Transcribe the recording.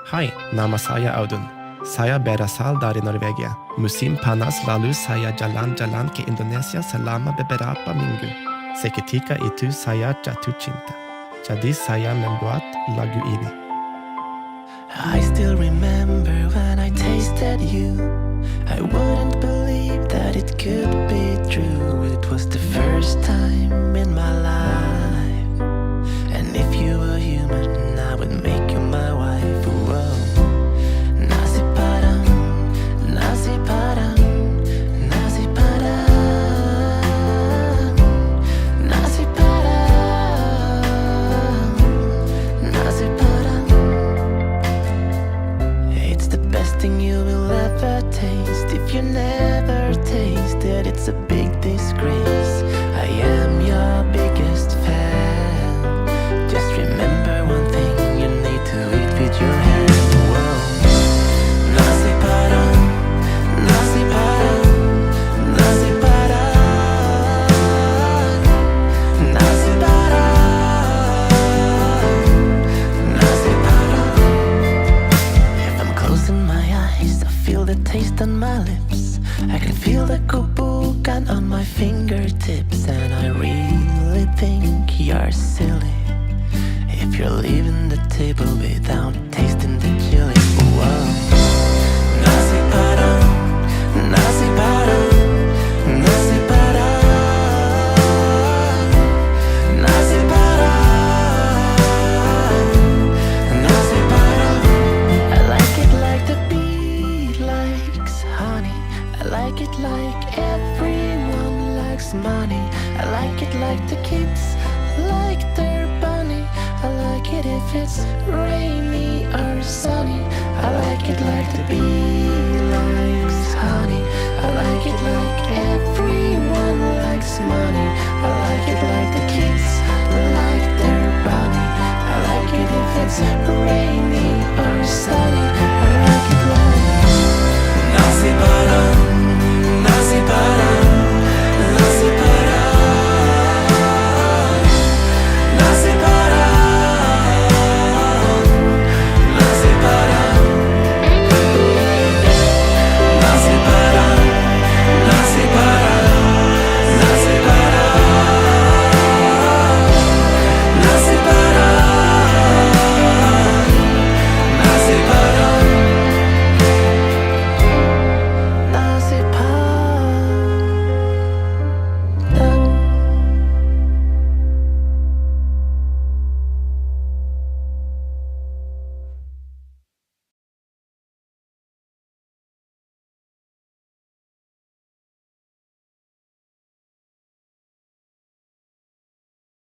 Hai, nama saya Audun. Saya berasal dari Norwegia. Musim panas lalu saya jalan-jalan ke Indonesia selama beberapa minggu. Seketika itu saya jatuh cinta. Jadi saya membuat lagu ini. I still remember when I tasted you. I wouldn't believe that it could be true. It was the first time in my life. And if you were human, I would make you my wife. Whoa. Nasi padang, nasi padang, nasi padang, nasi padang, nasi padang. It's the best thing you will ever taste. If you never taste it, it's a big disgrace. I am your biggest fan. Just remember one thing, you need to eat with your hands. Whoa. Nasi padang, nasi padang, nasi padang, nasi padang, nasi padang. If I'm closing my eyes, I feel the taste on my lips. I can feel the kubukan on my fingertips. And I really think you're silly if you're leaving the table without tasting the chili. Whoa. Nasi padang, nasi padang, nasi padang, nasi padang, nasi padang. I like it like the bee likes honey. I like it like everyone likes money. I like it like the kids like their bunny. I like it if it's rainy or sunny. I like it like the bee likes honey. I like it like everyone likes money. I like it like the kids like their bunny. I like it if it's rainy